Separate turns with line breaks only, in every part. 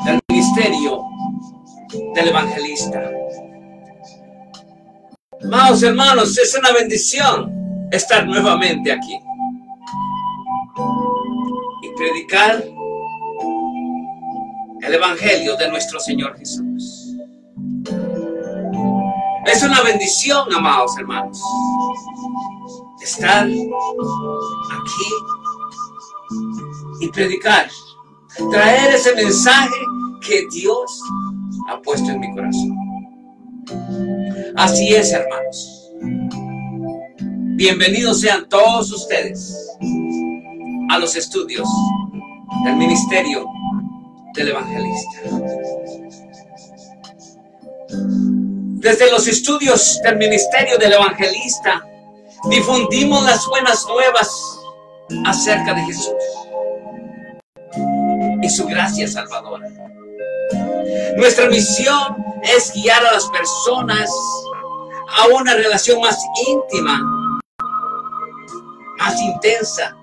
del ministerio del evangelista. Amados hermanos, es una bendición estar nuevamente aquí y predicar el evangelio de nuestro Señor Jesús. Es una bendición, amados hermanos, estar aquí y predicar, traer ese mensaje que Dios ha puesto en mi corazón. Así es, hermanos. Bienvenidos sean todos ustedes a los estudios del ministerio del evangelista. Desde los estudios del ministerio del evangelista difundimos las buenas nuevas acerca de Jesús y su gracia salvadora. Nuestra misión es guiar a las personas a una relación más íntima, más intensa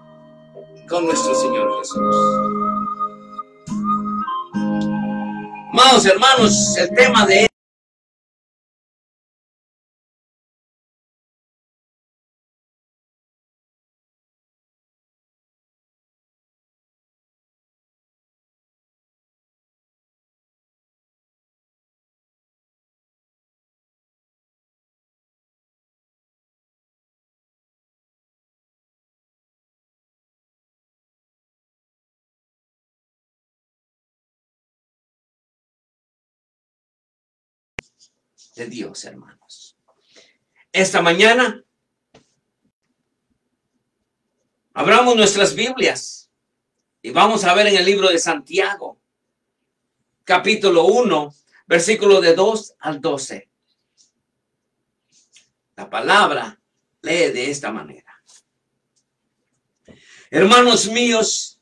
con nuestro Señor Jesús. Amados hermanos, el tema de Dios, hermanos. Esta mañana abramos nuestras Biblias y vamos a ver en el libro de Santiago, capítulo 1, versículo de 2 al 12. La palabra lee de esta manera: hermanos míos,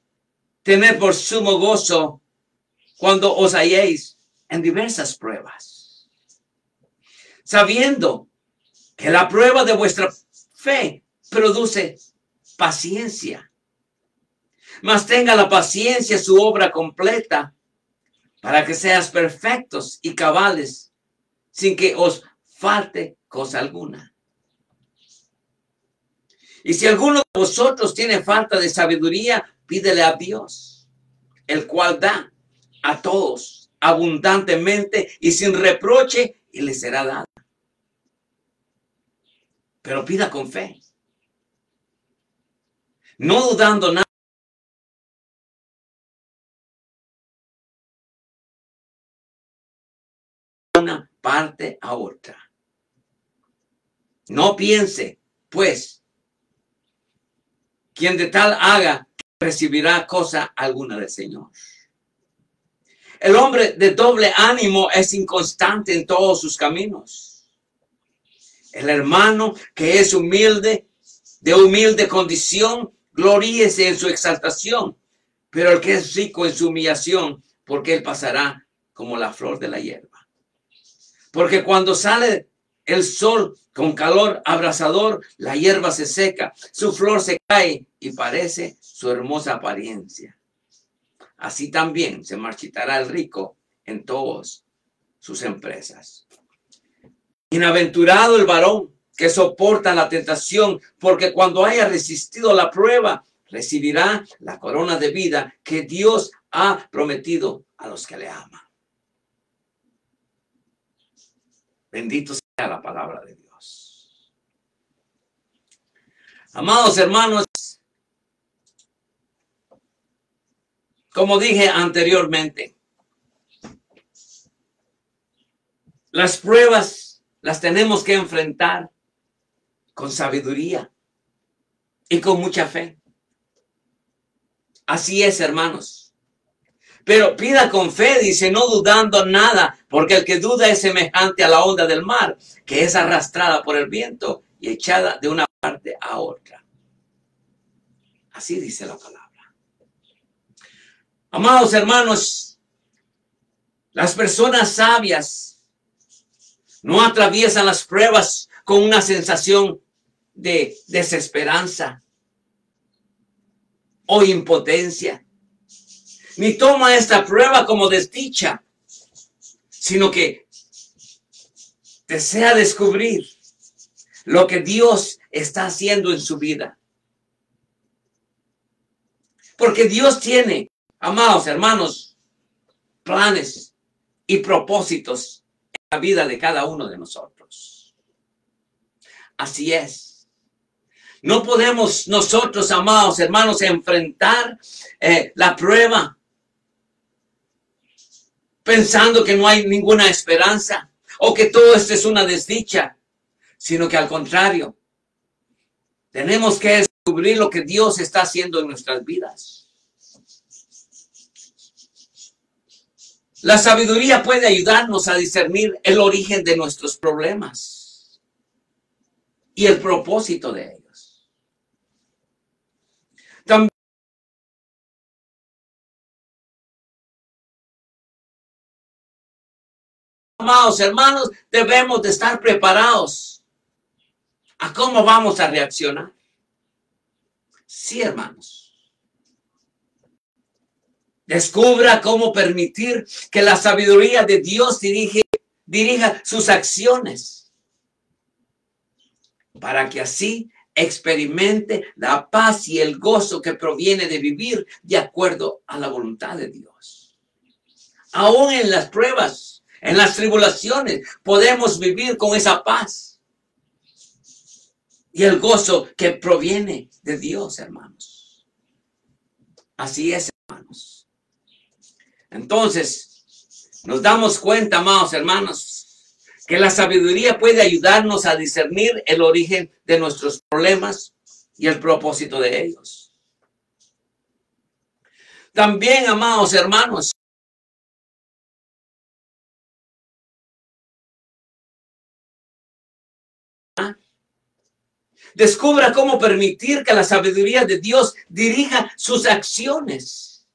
tened por sumo gozo cuando os halléis en diversas pruebas, sabiendo que la prueba de vuestra fe produce paciencia. Mas tenga la paciencia su obra completa, para que seas perfectos y cabales, sin que os falte cosa alguna. Y si alguno de vosotros tiene falta de sabiduría, pídele a Dios, el cual da a todos abundantemente y sin reproche, y le será dada. Pero pida con fe, no dudando nada. Una parte a otra. No piense, pues, quien de tal haga, recibirá cosa alguna del Señor. El hombre de doble ánimo es inconstante en todos sus caminos. El hermano que es humilde, de humilde condición, gloríese en su exaltación, pero el que es rico en su humillación, porque él pasará como la flor de la hierba. Porque cuando sale el sol con calor abrasador, la hierba se seca, su flor se cae y parece su hermosa apariencia. Así también se marchitará el rico en todas sus empresas. Bienaventurado el varón que soporta la tentación, porque cuando haya resistido la prueba, recibirá la corona de vida que Dios ha prometido a los que le aman. Bendito sea la palabra de Dios. Amados hermanos, como dije anteriormente, las pruebas las tenemos que enfrentar con sabiduría y con mucha fe. Así es, hermanos. Pero pida con fe, dice, no dudando nada, porque el que duda es semejante a la onda del mar, que es arrastrada por el viento y echada de una parte a otra. Así dice la palabra. Amados hermanos, las personas sabias no atraviesan las pruebas con una sensación de desesperanza o impotencia, ni toma esta prueba como desdicha, sino que desea descubrir lo que Dios está haciendo en su vida. Porque Dios tiene, amados hermanos, planes y propósitos en la vida de cada uno de nosotros. Así es. No podemos nosotros, amados hermanos, enfrentar la prueba pensando que no hay ninguna esperanza o que todo esto es una desdicha, sino que al contrario, tenemos que descubrir lo que Dios está haciendo en nuestras vidas. La sabiduría puede ayudarnos a discernir el origen de nuestros problemas y el propósito de ellos. También, amados hermanos, debemos de estar preparados a cómo vamos a reaccionar. Sí, hermanos. Descubra cómo permitir que la sabiduría de Dios dirija sus acciones, para que así experimente la paz y el gozo que proviene de vivir de acuerdo a la voluntad de Dios. Aún en las pruebas, en las tribulaciones, podemos vivir con esa paz y el gozo que proviene de Dios, hermanos. Así es, hermanos. Entonces, nos damos cuenta, amados hermanos, que la sabiduría puede ayudarnos a discernir el origen de nuestros problemas y el propósito de ellos. También, amados hermanos, descubra cómo permitir que la sabiduría de Dios dirija sus acciones,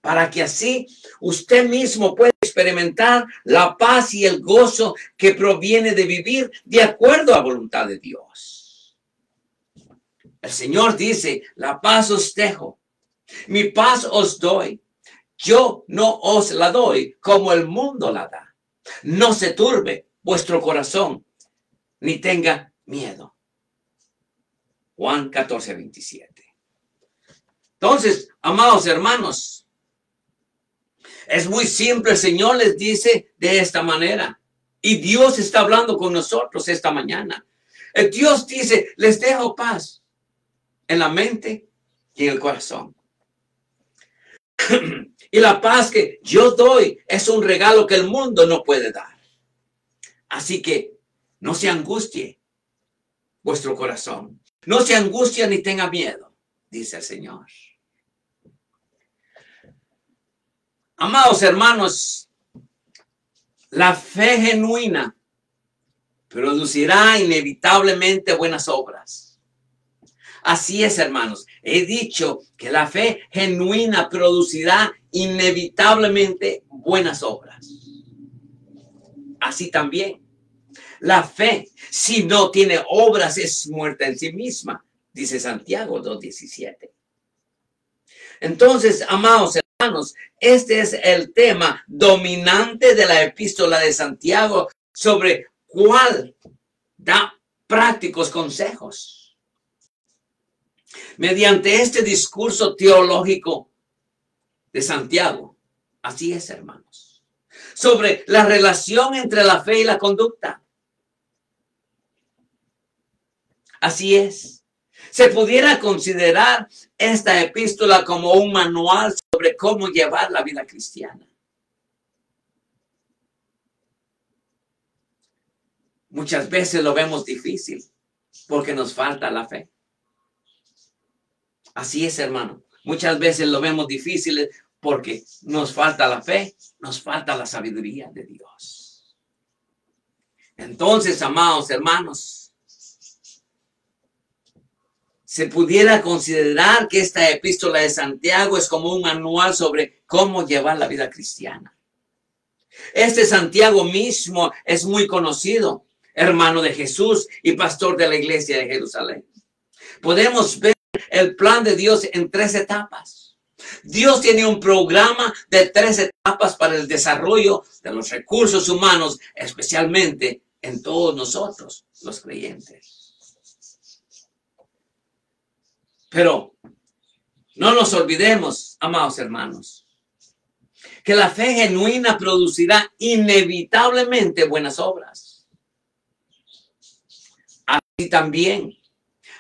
para que así usted mismo pueda experimentar la paz y el gozo que proviene de vivir de acuerdo a la voluntad de Dios. El Señor dice, la paz os dejo, mi paz os doy. Yo no os la doy como el mundo la da. No se turbe vuestro corazón, ni tenga miedo. Juan 14:27. Entonces, amados hermanos, es muy simple. El Señor les dice de esta manera. Y Dios está hablando con nosotros esta mañana. Dios dice, les dejo paz en la mente y en el corazón. Y la paz que yo doy es un regalo que el mundo no puede dar. Así que no se angustie vuestro corazón. No se angustie ni tenga miedo, dice el Señor. Amados hermanos, la fe genuina producirá inevitablemente buenas obras. Así es, hermanos. He dicho que la fe genuina producirá inevitablemente buenas obras. Así también, la fe, si no tiene obras, es muerta en sí misma, dice Santiago 2:17. Entonces, amados hermanos, este es el tema dominante de la epístola de Santiago, sobre cuál da prácticos consejos. Mediante este discurso teológico de Santiago, así es, hermanos, sobre la relación entre la fe y la conducta. Así es. Se pudiera considerar esta epístola como un manual sobre cómo llevar la vida cristiana. Muchas veces lo vemos difícil porque nos falta la fe. Así es, hermano. Muchas veces lo vemos difícil porque nos falta la fe, nos falta la sabiduría de Dios. Entonces, amados hermanos, se pudiera considerar que esta epístola de Santiago es como un manual sobre cómo llevar la vida cristiana. Este Santiago mismo es muy conocido, hermano de Jesús y pastor de la iglesia de Jerusalén. Podemos ver el plan de Dios en 3 etapas. Dios tiene un programa de 3 etapas para el desarrollo de los recursos humanos, especialmente en todos nosotros, los creyentes. Pero no nos olvidemos, amados hermanos, que la fe genuina producirá inevitablemente buenas obras. Así también,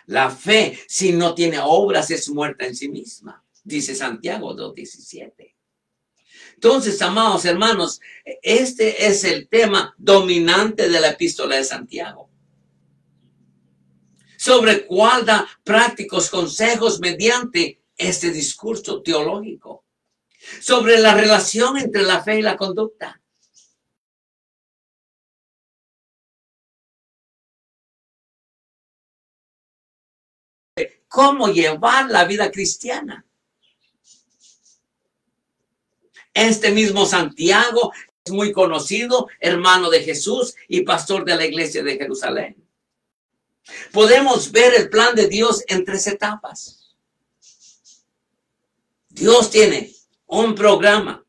la fe, si no tiene obras, es muerta en sí misma, dice Santiago 2:17. Entonces, amados hermanos, este es el tema dominante de la epístola de Santiago, sobre cuál da prácticos consejos mediante este discurso teológico, sobre la relación entre la fe y la conducta. Cómo llevar la vida cristiana. Este mismo Santiago es muy conocido, hermano de Jesús y pastor de la iglesia de Jerusalén. Podemos ver el plan de Dios en 3 etapas. Dios tiene un programa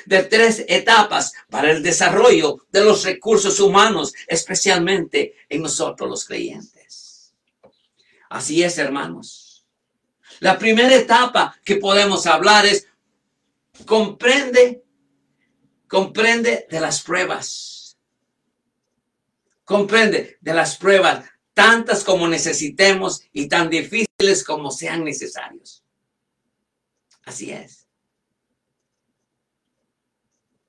de 3 etapas para el desarrollo de los recursos humanos, especialmente en nosotros los creyentes. Así es, hermanos. La primera etapa que podemos hablar es comprende de las pruebas. Comprende de las pruebas, tantas como necesitemos y tan difíciles como sean necesarios. Así es.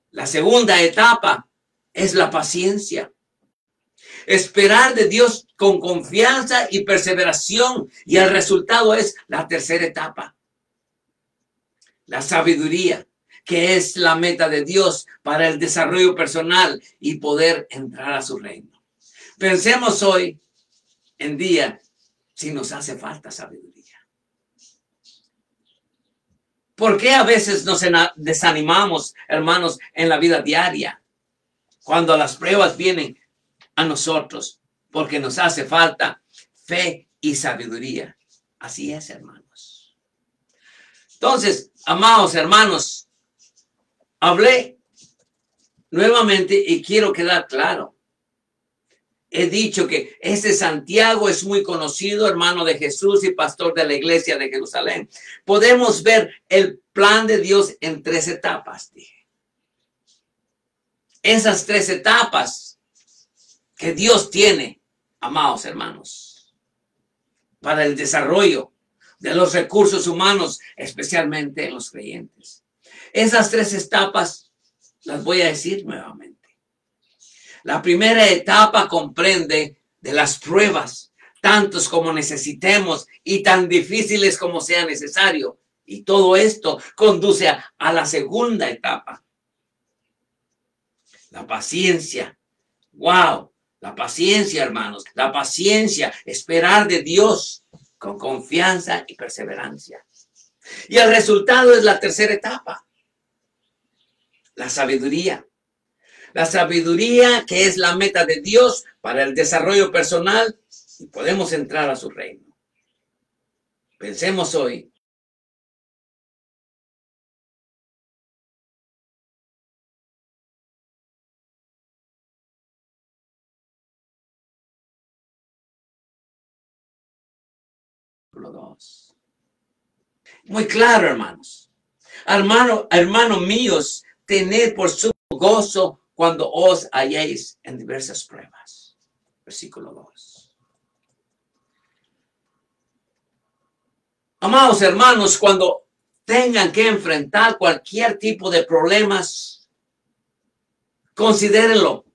La segunda etapa es la paciencia. Esperar de Dios con confianza y perseveración, y el resultado es la tercera etapa. La sabiduría, que es la meta de Dios para el desarrollo personal y poder entrar a su reino. Pensemos hoy en día si nos hace falta sabiduría. ¿Por qué a veces nos desanimamos, hermanos, en la vida diaria? Cuando las pruebas vienen a nosotros, porque nos hace falta fe y sabiduría. Así es, hermanos. Entonces, amados hermanos, hablé nuevamente y quiero quedar claro. He dicho que este Santiago es muy conocido, hermano de Jesús y pastor de la iglesia de Jerusalén. Podemos ver el plan de Dios en 3 etapas, dije. Esas 3 etapas que Dios tiene, amados hermanos, para el desarrollo de los recursos humanos, especialmente en los creyentes. Esas 3 etapas las voy a decir nuevamente. La primera etapa comprende de las pruebas, tantos como necesitemos y tan difíciles como sea necesario. Y todo esto conduce a la segunda etapa. La paciencia. ¡Wow! La paciencia, hermanos. La paciencia, esperar de Dios con confianza y perseverancia. Y el resultado es la tercera etapa. La sabiduría. La sabiduría, que es la meta de Dios para el desarrollo personal, y podemos entrar a su reino. Pensemos hoy. Muy claro, hermanos. Hermanos míos, tened por su gozo cuando os halléis en diversas pruebas. Versículo 2. Amados hermanos, cuando tengan que enfrentar cualquier tipo de problemas, considérenlo.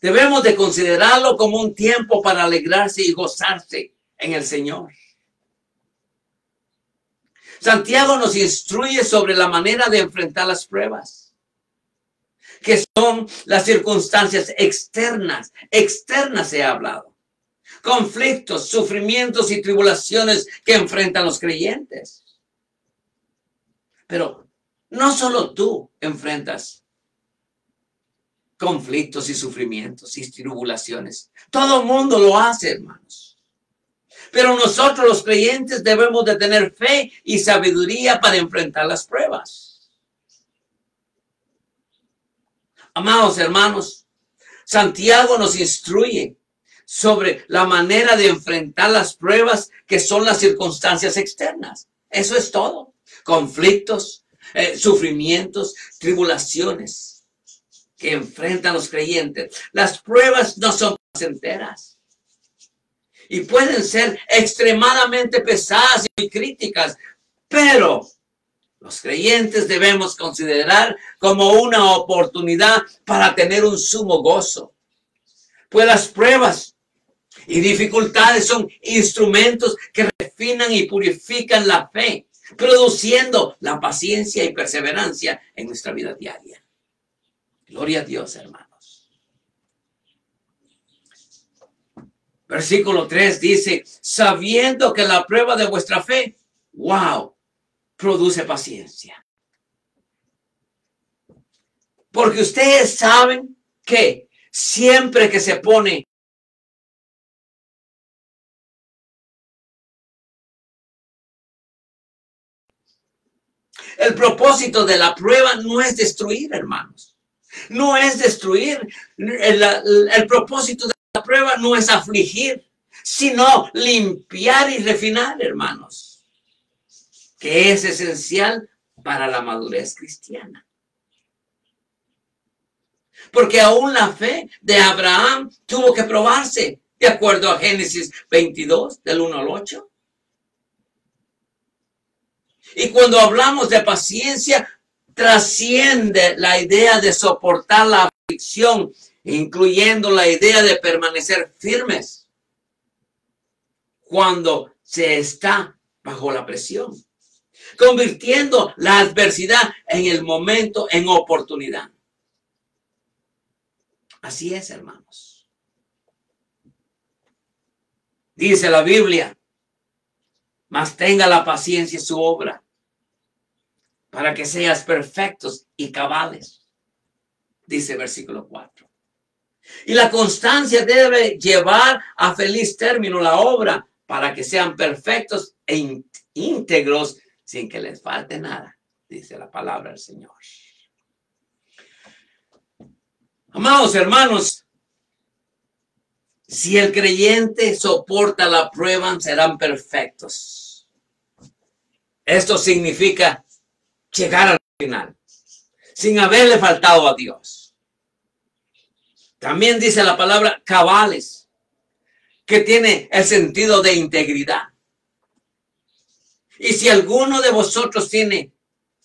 Debemos de considerarlo como un tiempo para alegrarse y gozarse en el Señor. Santiago nos instruye sobre la manera de enfrentar las pruebas, que son las circunstancias externas. Externas se ha hablado. Conflictos, sufrimientos y tribulaciones que enfrentan los creyentes. Pero no solo tú enfrentas conflictos y sufrimientos y tribulaciones. Todo el mundo lo hace, hermanos. Pero nosotros los creyentes debemos de tener fe y sabiduría para enfrentar las pruebas. Amados hermanos, Santiago nos instruye sobre la manera de enfrentar las pruebas que son las circunstancias externas. Eso es todo. Conflictos, sufrimientos, tribulaciones que enfrentan los creyentes. Las pruebas no son placenteras y pueden ser extremadamente pesadas y críticas, pero los creyentes debemos considerar como una oportunidad para tener un sumo gozo. Pues las pruebas y dificultades son instrumentos que refinan y purifican la fe, produciendo la paciencia y perseverancia en nuestra vida diaria. Gloria a Dios, hermanos. Versículo 3 dice, sabiendo que la prueba de vuestra fe, wow, produce paciencia. Porque ustedes saben que siempre que se pone el propósito de la prueba no es destruir, hermanos. No es destruir. El propósito de la prueba no es afligir, sino limpiar y refinar, hermanos. Que es esencial para la madurez cristiana. Porque aún la fe de Abraham tuvo que probarse, de acuerdo a Génesis 22, del 1 al 8. Y cuando hablamos de paciencia, trasciende la idea de soportar la aflicción, incluyendo la idea de permanecer firmes cuando se está bajo la presión, convirtiendo la adversidad en el momento en oportunidad. Así es, hermanos. Dice la Biblia, mas tenga la paciencia su obra, para que seas perfectos y cabales. Dice versículo 4. Y la constancia debe llevar a feliz término la obra, para que sean perfectos e íntegros, sin que les falte nada, dice la palabra del Señor. Amados hermanos, si el creyente soporta la prueba, serán perfectos. Esto significa llegar al final, sin haberle faltado a Dios. También dice la palabra cabales, que tiene el sentido de integridad. Y si alguno de vosotros tiene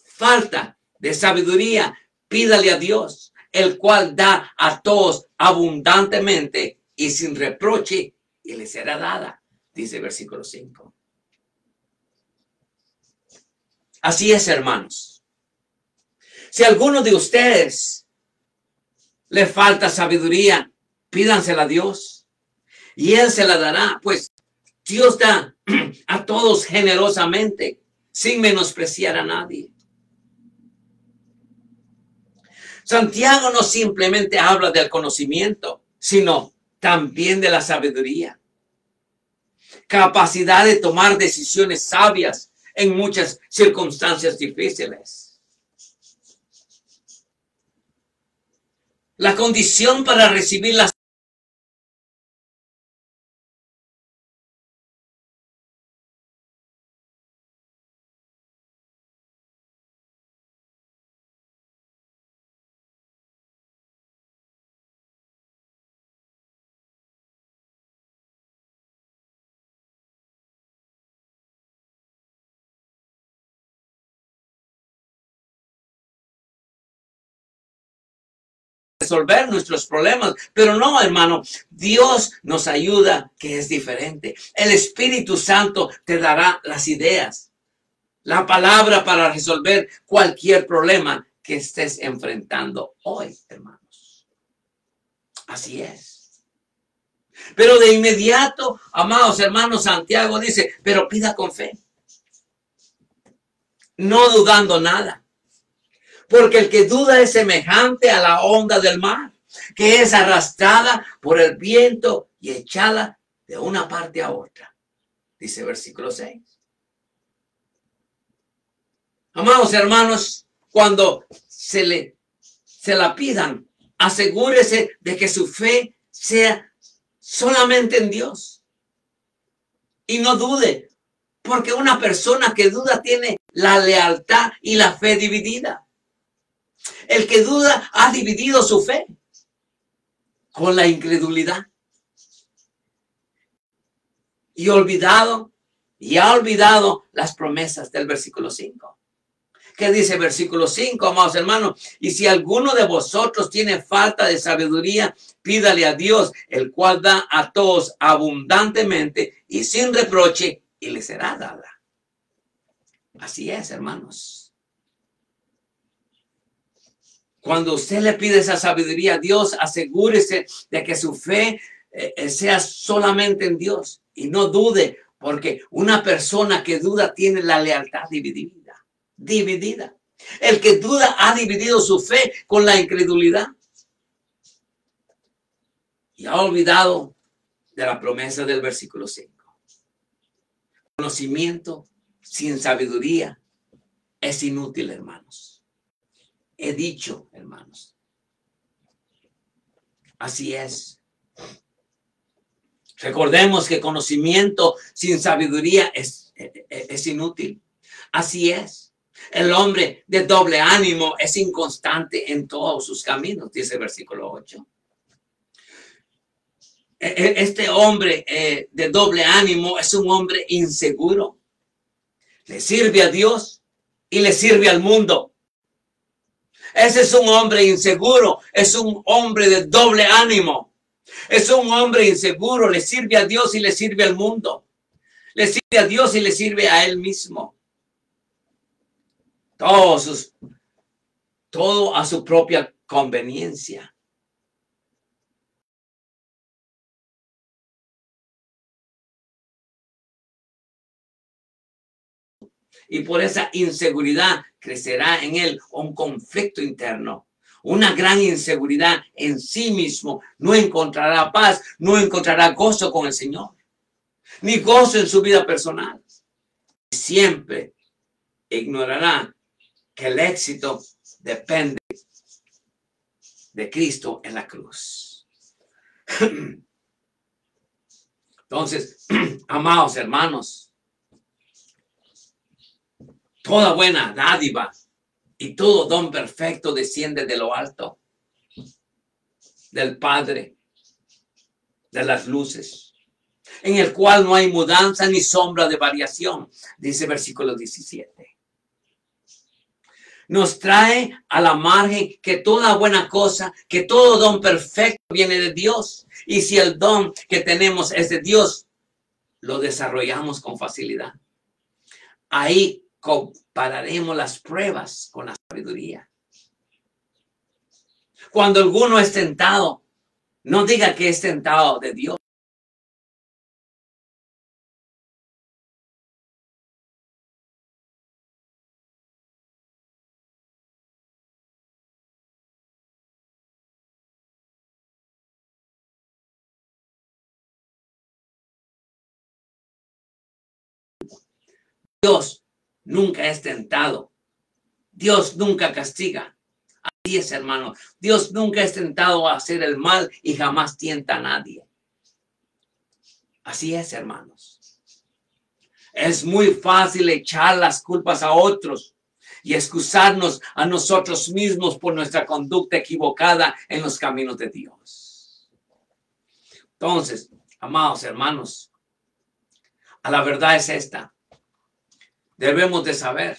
falta de sabiduría, pídale a Dios, el cual da a todos abundantemente y sin reproche, y le será dada, dice el versículo 5. Así es, hermanos. Si a alguno de ustedes le falta sabiduría, pídansela a Dios y Él se la dará, pues Dios da a todos generosamente, sin menospreciar a nadie. Santiago no simplemente habla del conocimiento, sino también de la sabiduría. Capacidad de tomar decisiones sabias en muchas circunstancias difíciles. La condición para recibir la resolver nuestros problemas, pero no, hermano, Dios nos ayuda, que es diferente. El Espíritu Santo te dará las ideas, la palabra para resolver cualquier problema que estés enfrentando hoy, hermanos. Así es. Pero de inmediato, amados hermanos, Santiago dice, pero pida con fe, no dudando nada. Porque el que duda es semejante a la onda del mar, que es arrastrada por el viento y echada de una parte a otra. dice versículo 6. Amados hermanos, cuando se la pidan, asegúrese de que su fe sea solamente en Dios. Y no dude, porque una persona que duda tiene la lealtad y la fe dividida. El que duda ha dividido su fe con la incredulidad. Y ha olvidado las promesas del versículo 5. ¿Qué dice versículo 5, amados hermanos? Y si alguno de vosotros tiene falta de sabiduría, pídale a Dios, el cual da a todos abundantemente y sin reproche, y le será dada. Así es, hermanos. Cuando usted le pide esa sabiduría a Dios, asegúrese de que su fe sea solamente en Dios. Y no dude, porque una persona que duda tiene la lealtad dividida. El que duda ha dividido su fe con la incredulidad. Y ha olvidado de la promesa del versículo 5. Conocimiento sin sabiduría es inútil, hermanos. He dicho, hermanos. Así es. Recordemos que conocimiento sin sabiduría es inútil. Así es. El hombre de doble ánimo es inconstante en todos sus caminos, dice el versículo 8. Este hombre de doble ánimo es un hombre inseguro. Le sirve a Dios y le sirve al mundo. Ese es un hombre inseguro, es un hombre de doble ánimo. Es un hombre inseguro, le sirve a Dios y le sirve al mundo. Le sirve a Dios y le sirve a él mismo. Todo a su propia conveniencia. Y por esa inseguridad crecerá en él un conflicto interno, una gran inseguridad en sí mismo. No encontrará paz, no encontrará gozo con el Señor, ni gozo en su vida personal. Siempre ignorará que el éxito depende de Cristo en la cruz. Entonces, amados hermanos, toda buena dádiva y todo don perfecto desciende de lo alto, del Padre de las luces, en el cual no hay mudanza ni sombra de variación, dice versículo 17. Nos trae a la margen que toda buena cosa, que todo don perfecto viene de Dios. Y si el don que tenemos es de Dios, lo desarrollamos con facilidad. Ahí compararemos las pruebas con la sabiduría. Cuando alguno es tentado, no diga que es tentado de Dios. Dios nunca es tentado. Dios nunca castiga. Así es, hermano. Dios nunca es tentado a hacer el mal y jamás tienta a nadie. Así es, hermanos. Es muy fácil echar las culpas a otros y excusarnos a nosotros mismos por nuestra conducta equivocada en los caminos de Dios. Entonces, amados hermanos, a la verdad es esta. Debemos de saber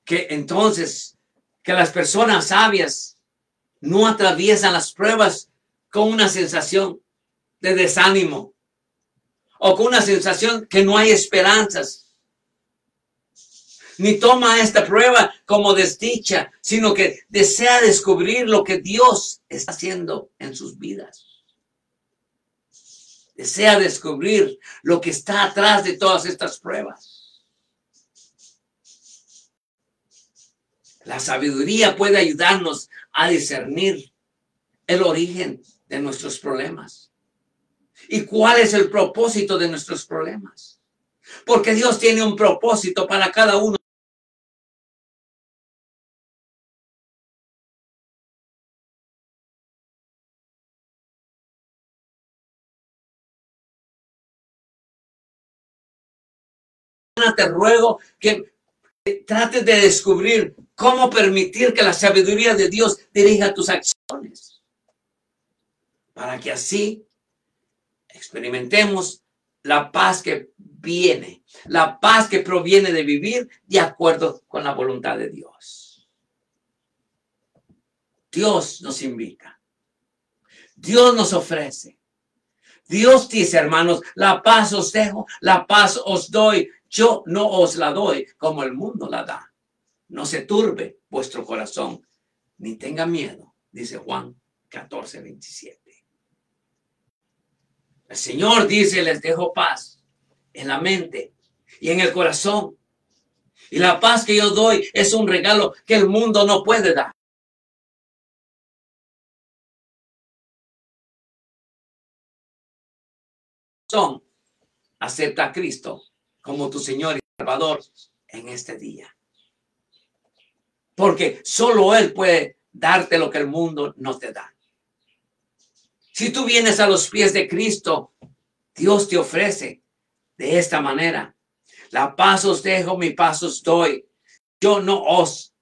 que entonces que las personas sabias no atraviesan las pruebas con una sensación de desánimo o con una sensación que no hay esperanzas, ni toma esta prueba como desdicha, sino que desea descubrir lo que Dios está haciendo en sus vidas. Desea descubrir lo que está atrás de todas estas pruebas. La sabiduría puede ayudarnos a discernir el origen de nuestros problemas ¿Y cuál es el propósito de nuestros problemas? Porque Dios tiene un propósito para cada uno. Te ruego que trates de descubrir cómo permitir que la sabiduría de Dios dirija tus acciones, para que así experimentemos la paz que viene, la paz que proviene de vivir de acuerdo con la voluntad de Dios. Dios nos invita, Dios nos ofrece. Dios dice, hermanos, la paz os dejo, la paz os doy. Yo no os la doy como el mundo la da. No se turbe vuestro corazón, ni tenga miedo, dice Juan 14:27. El Señor dice, les dejo paz en la mente y en el corazón. Y la paz que yo doy es un regalo que el mundo no puede dar. Acepta a Cristo como tu Señor y Salvador en este día. Porque solo Él puede darte lo que el mundo no te da. Si tú vienes a los pies de Cristo, Dios te ofrece de esta manera. La paz os dejo, mi paz os doy. Yo no os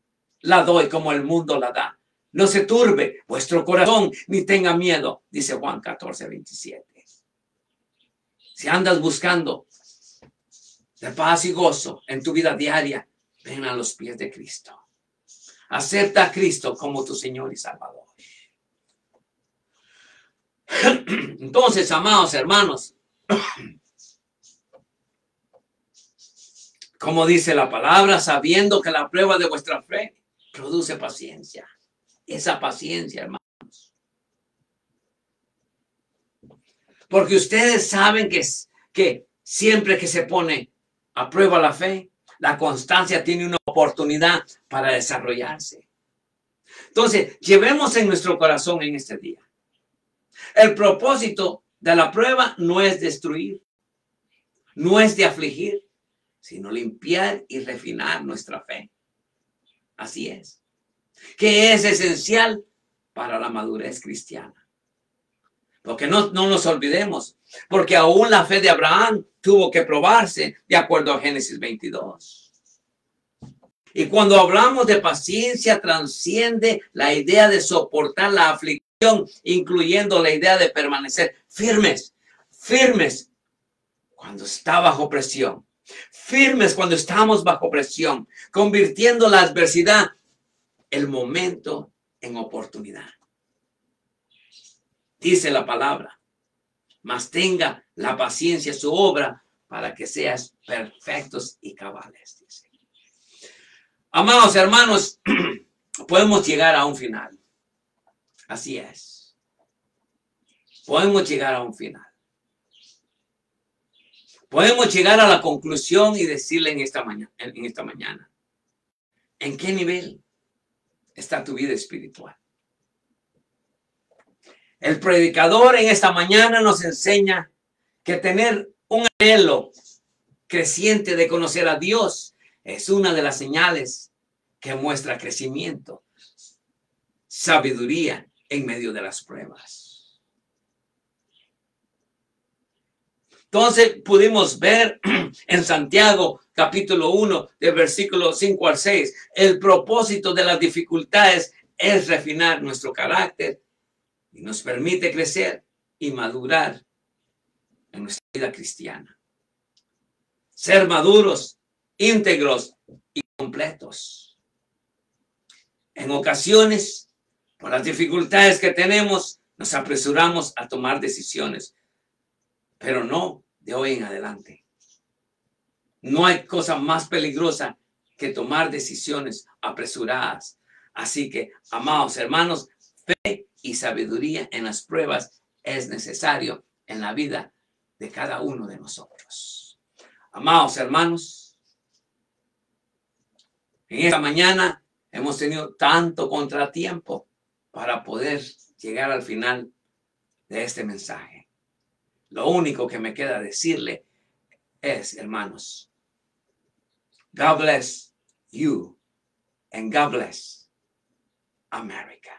la doy como el mundo la da. No se turbe vuestro corazón ni tenga miedo, dice Juan 14:27. Si andas buscando de paz y gozo en tu vida diaria, ven a los pies de Cristo. Acepta a Cristo como tu Señor y Salvador. Entonces, amados hermanos, como dice la palabra, sabiendo que la prueba de vuestra fe produce paciencia. Esa paciencia, hermanos. Porque ustedes saben que siempre que se pone a prueba la fe, la constancia tiene una oportunidad para desarrollarse. Entonces, llevemos en nuestro corazón en este día. El propósito de la prueba no es destruir, no es de afligir, sino limpiar y refinar nuestra fe. Así es. Que es esencial para la madurez cristiana. Porque no nos olvidemos, porque aún la fe de Abraham tuvo que probarse de acuerdo a Génesis 22. Y cuando hablamos de paciencia, transciende la idea de soportar la aflicción, incluyendo la idea de permanecer firmes cuando está bajo presión, firmes cuando estamos bajo presión, convirtiendo la adversidad, el momento, en oportunidad. Dice la palabra, mas tenga la paciencia su obra para que seas perfectos y cabales, dice. Amados hermanos, podemos llegar a un final. Así es. Podemos llegar a un final. Podemos llegar a la conclusión y decirle en esta mañana, ¿en qué nivel está tu vida espiritual? El predicador en esta mañana nos enseña que tener un anhelo creciente de conocer a Dios es una de las señales que muestra crecimiento, sabiduría en medio de las pruebas. Entonces pudimos ver en Santiago capítulo 1 de versículos 5 al 6, el propósito de las dificultades es refinar nuestro carácter y nos permite crecer y madurar en nuestra vida cristiana. Ser maduros, íntegros y completos. En ocasiones, por las dificultades que tenemos, nos apresuramos a tomar decisiones, pero no de hoy en adelante. No hay cosa más peligrosa que tomar decisiones apresuradas. Así que, amados hermanos, fe y sabiduría en las pruebas es necesario en la vida de cada uno de nosotros. Amados hermanos, en esta mañana hemos tenido tanto contratiempo para poder llegar al final de este mensaje. Lo único que me queda decirle es, hermanos, God bless you and God bless America.